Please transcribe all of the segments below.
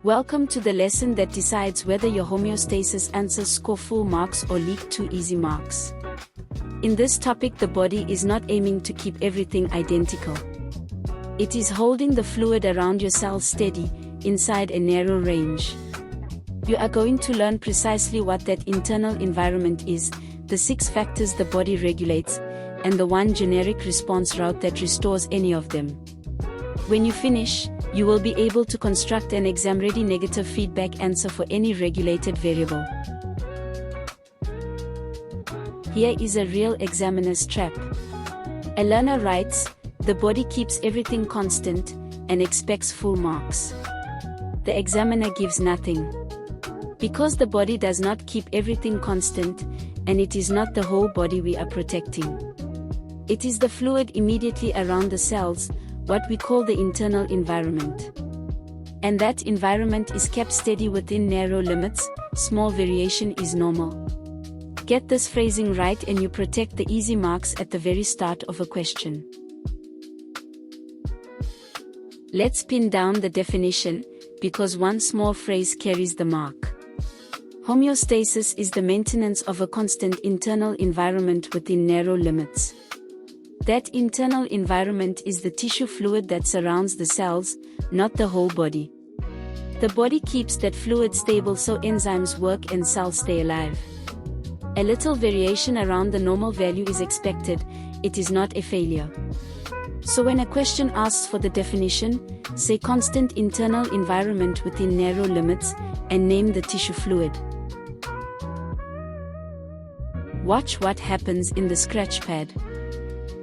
Welcome to the lesson that decides whether your homeostasis answers score full marks or leak 2 easy marks. In this topic, the body is not aiming to keep everything identical. It is holding the fluid around your cells steady, inside a narrow range. You are going to learn precisely what that internal environment is, the 6 factors the body regulates, and the 1 generic response route that restores any of them. When you finish, you will be able to construct an exam-ready negative feedback answer for any regulated variable. Here is a real examiner's trap. A learner writes, "The body keeps everything constant," and expects full marks. The examiner gives nothing. Because the body does not keep everything constant, and it is not the whole body we are protecting. It is the fluid immediately around the cells, what we call the internal environment. And that environment is kept steady within narrow limits, small variation is normal. Get this phrasing right and you protect the easy marks at the very start of a question. Let's pin down the definition, because one small phrase carries the mark. Homeostasis is the maintenance of a constant internal environment within narrow limits. That internal environment is the tissue fluid that surrounds the cells, not the whole body. The body keeps that fluid stable so enzymes work and cells stay alive. A little variation around the normal value is expected, it is not a failure. So when a question asks for the definition, say constant internal environment within narrow limits, and name the tissue fluid. Watch what happens in the scratch pad.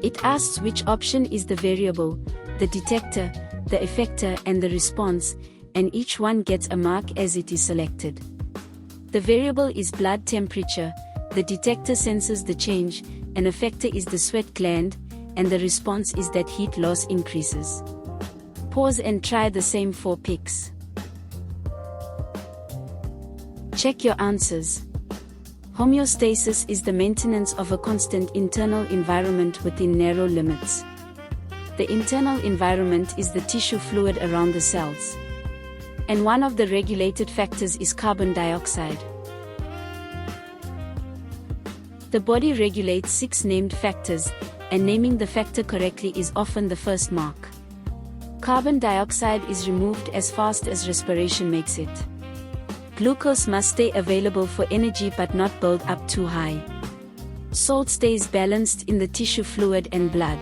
It asks which option is the variable, the detector, the effector and the response, and each one gets a mark as it is selected. The variable is blood temperature, the detector senses the change, an effector is the sweat gland, and the response is that heat loss increases. Pause and try the same 4 picks. Check your answers. Homeostasis is the maintenance of a constant internal environment within narrow limits. The internal environment is the tissue fluid around the cells. And one of the regulated factors is carbon dioxide. The body regulates 6 named factors, and naming the factor correctly is often the first mark. Carbon dioxide is removed as fast as respiration makes it. Glucose must stay available for energy but not build up too high. Salt stays balanced in the tissue fluid and blood.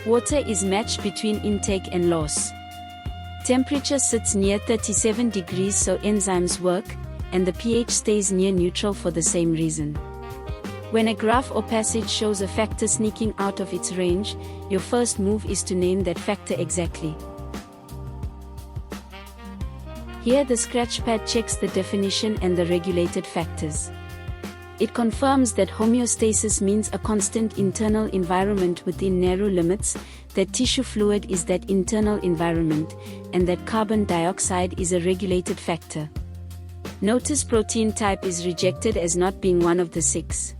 Water is matched between intake and loss. Temperature sits near 37 degrees so enzymes work, and the pH stays near neutral for the same reason. When a graph or passage shows a factor sneaking out of its range, your first move is to name that factor exactly. Here the scratch pad checks the definition and the regulated factors. It confirms that homeostasis means a constant internal environment within narrow limits, that tissue fluid is that internal environment, and that carbon dioxide is a regulated factor. Notice protein type is rejected as not being one of the 6.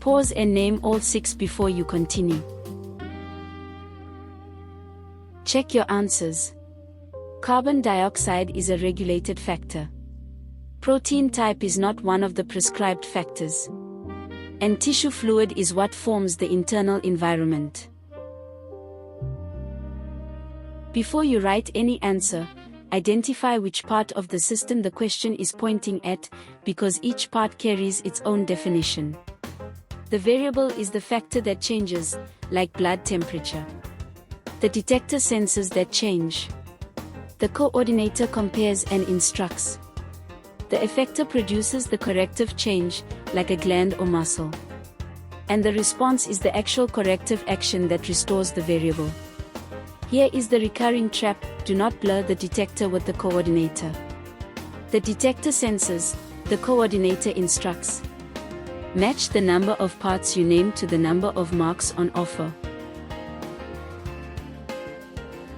Pause and name all 6 before you continue. Check your answers. Carbon dioxide is a regulated factor. Protein type is not one of the prescribed factors. And tissue fluid is what forms the internal environment. Before you write any answer, identify which part of the system the question is pointing at, because each part carries its own definition. The variable is the factor that changes, like blood temperature. The detector senses that change. The coordinator compares and instructs. The effector produces the corrective change, like a gland or muscle. And the response is the actual corrective action that restores the variable. Here is the recurring trap: do not blur the detector with the coordinator. The detector senses, the coordinator instructs. Match the number of parts you name to the number of marks on offer.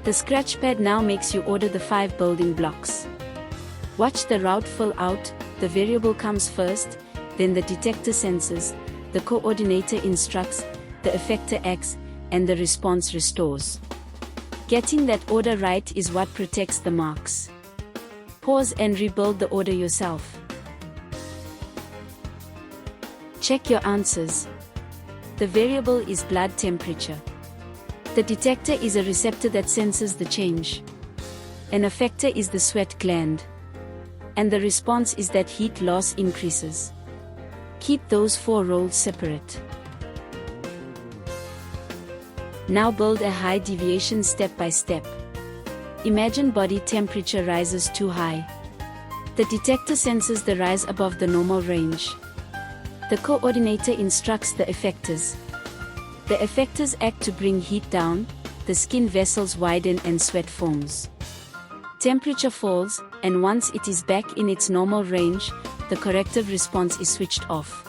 The scratch pad now makes you order the 5 building blocks. Watch the route fill out, the variable comes first, then the detector senses, the coordinator instructs, the effector acts, and the response restores. Getting that order right is what protects the marks. Pause and rebuild the order yourself. Check your answers. The variable is blood temperature. The detector is a receptor that senses the change. An effector is the sweat gland. And the response is that heat loss increases. Keep those 4 roles separate. Now build a high deviation step by step. Imagine body temperature rises too high. The detector senses the rise above the normal range. The coordinator instructs the effectors. The effectors act to bring heat down, the skin vessels widen and sweat forms. Temperature falls, and once it is back in its normal range, the corrective response is switched off.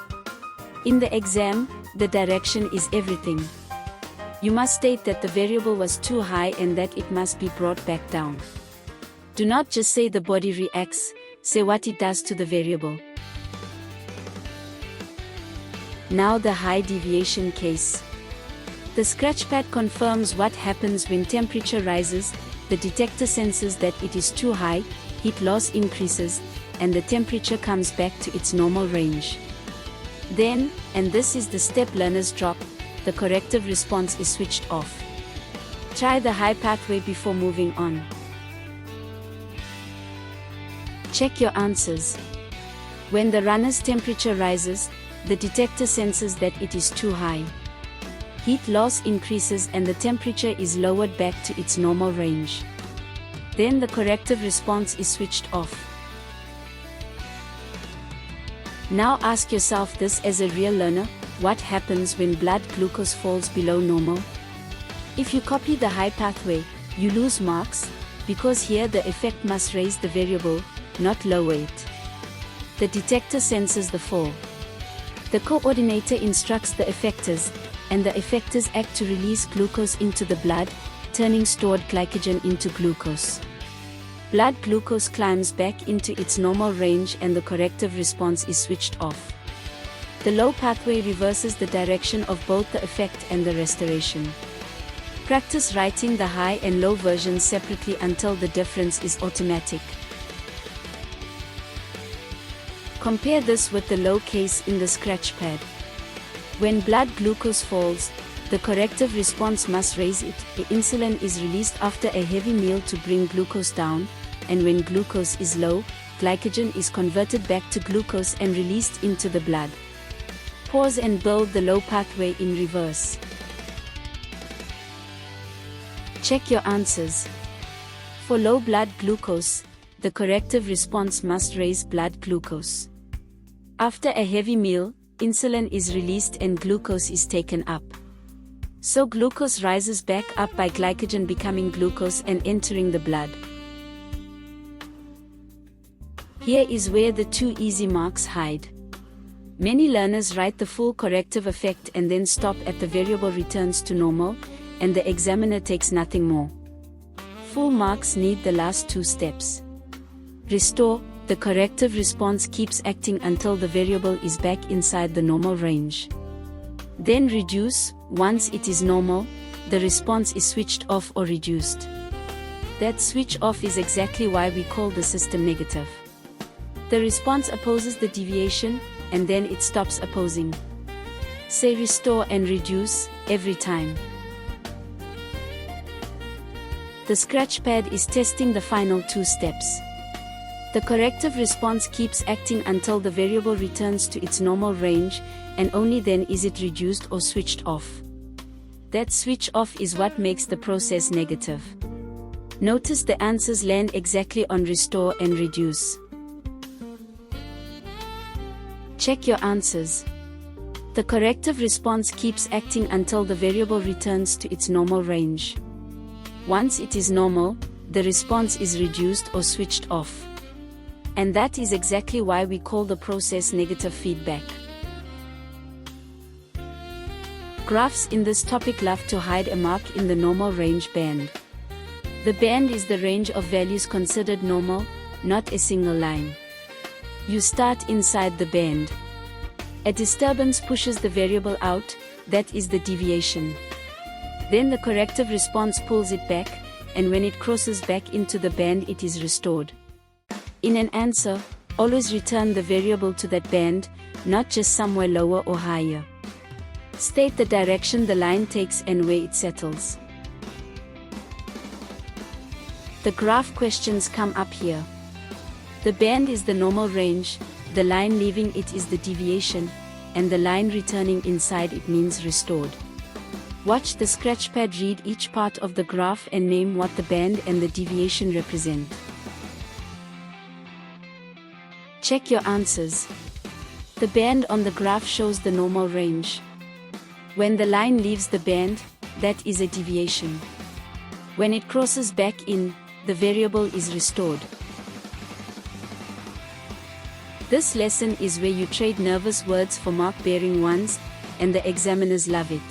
In the exam, the direction is everything. You must state that the variable was too high and that it must be brought back down. Do not just say the body reacts, say what it does to the variable. Now the high deviation case. The scratchpad confirms what happens when temperature rises, the detector senses that it is too high, heat loss increases, and the temperature comes back to its normal range. Then, and this is the step learners drop, the corrective response is switched off. Try the high pathway before moving on. Check your answers. When the runner's temperature rises, the detector senses that it is too high. Heat loss increases and the temperature is lowered back to its normal range. Then the corrective response is switched off. Now ask yourself this as a real learner: what happens when blood glucose falls below normal? If you copy the high pathway, you lose marks, because here the effect must raise the variable, not lower it. The detector senses the fall. The coordinator instructs the effectors, and the effectors act to release glucose into the blood, turning stored glycogen into glucose. Blood glucose climbs back into its normal range and the corrective response is switched off. The low pathway reverses the direction of both the effect and the restoration. Practice writing the high and low versions separately until the difference is automatic. Compare this with the low case in the scratchpad. When blood glucose falls, the corrective response must raise it. The insulin is released after a heavy meal to bring glucose down, and when glucose is low, glycogen is converted back to glucose and released into the blood. Pause and build the low pathway in reverse. Check your answers. For low blood glucose, the corrective response must raise blood glucose. After a heavy meal, insulin is released and glucose is taken up. So glucose rises back up by glycogen becoming glucose and entering the blood. Here is where the 2 easy marks hide. Many learners write the full corrective effect and then stop at the variable returns to normal, and the examiner takes nothing more. Full marks need the last 2 steps. Restore, the corrective response keeps acting until the variable is back inside the normal range. Then reduce, once it is normal, the response is switched off or reduced. That switch off is exactly why we call the system negative. The response opposes the deviation, and then it stops opposing. Say restore and reduce, every time. The scratchpad is testing the final 2 steps. The corrective response keeps acting until the variable returns to its normal range, and only then is it reduced or switched off. That switch off is what makes the process negative. Notice the answers land exactly on restore and reduce. Check your answers. The corrective response keeps acting until the variable returns to its normal range. Once it is normal, the response is reduced or switched off. And that is exactly why we call the process negative feedback. Graphs in this topic love to hide a mark in the normal range band. The band is the range of values considered normal, not a single line. You start inside the band. A disturbance pushes the variable out, that is the deviation. Then the corrective response pulls it back, and when it crosses back into the band it is restored. In an answer, always return the variable to that band, not just somewhere lower or higher. State the direction the line takes and where it settles. The graph questions come up here. The band is the normal range, the line leaving it is the deviation, and the line returning inside it means restored. Watch the scratchpad read each part of the graph and name what the band and the deviation represent. Check your answers. The band on the graph shows the normal range. When the line leaves the band, that is a deviation. When it crosses back in, the variable is restored. This lesson is where you trade nervous words for mark-bearing ones, and the examiners love it.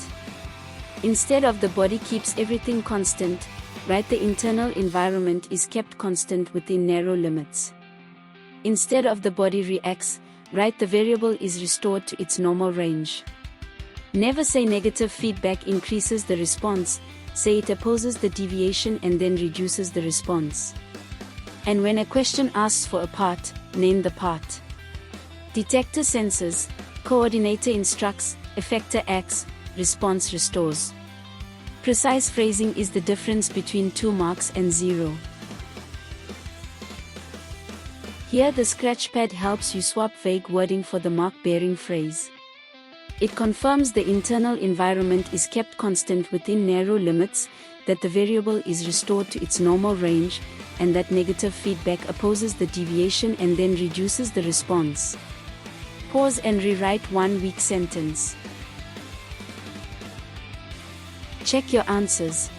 Instead of the body keeps everything constant, write the internal environment is kept constant within narrow limits. Instead of the body reacts, write the variable is restored to its normal range. Never say negative feedback increases the response, say it opposes the deviation and then reduces the response. And when a question asks for a part, name the part. Detector senses, coordinator instructs, effector acts, response restores. Precise phrasing is the difference between 2 marks and 0. Here the scratchpad helps you swap vague wording for the mark-bearing phrase. It confirms the internal environment is kept constant within narrow limits, that the variable is restored to its normal range, and that negative feedback opposes the deviation and then reduces the response. Pause and rewrite one weak sentence. Check your answers.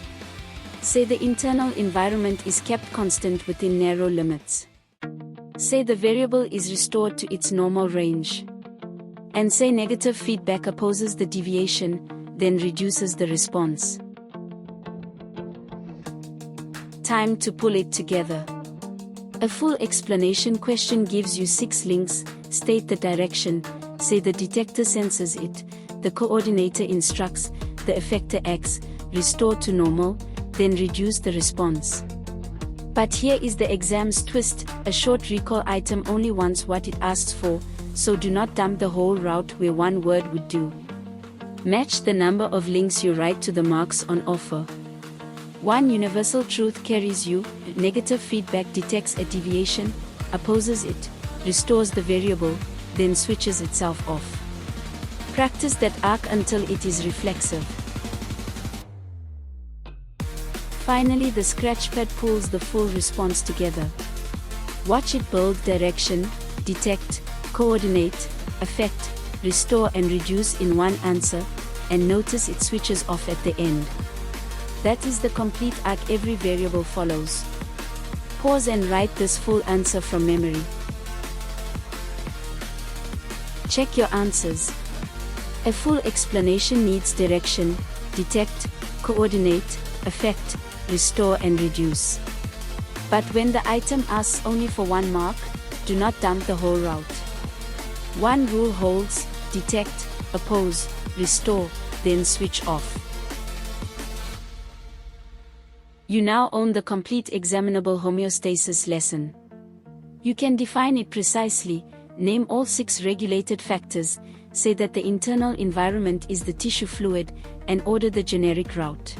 Say the internal environment is kept constant within narrow limits. Say the variable is restored to its normal range. And say negative feedback opposes the deviation, then reduces the response. Time to pull it together. A full explanation question gives you 6 links. State the direction, say the detector senses it, the coordinator instructs, the effector acts, restore to normal, then reduce the response. But here is the exam's twist, a short recall item only wants what it asks for, so do not dump the whole route where one word would do. Match the number of links you write to the marks on offer. One universal truth carries you, negative feedback detects a deviation, opposes it, restores the variable, then switches itself off. Practice that arc until it is reflexive. Finally, the scratchpad pulls the full response together. Watch it build direction, detect, coordinate, affect, restore and reduce in one answer, and notice it switches off at the end. That is the complete arc every variable follows. Pause and write this full answer from memory. Check your answers. A full explanation needs direction, detect, coordinate, affect, restore and reduce. But when the item asks only for 1 mark, do not dump the whole route. One rule holds: detect, oppose, restore, then switch off. You now own the complete examinable homeostasis lesson. You can define it precisely, name all 6 regulated factors, say that the internal environment is the tissue fluid, and order the generic route.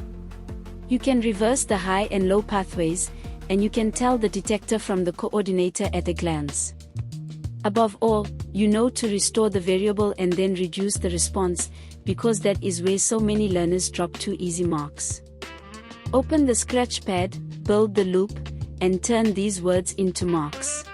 You can reverse the high and low pathways, and you can tell the detector from the coordinator at a glance. Above all, you know to restore the variable and then reduce the response, because that is where so many learners drop 2 easy marks. Open the scratchpad, build the loop, and turn these words into marks.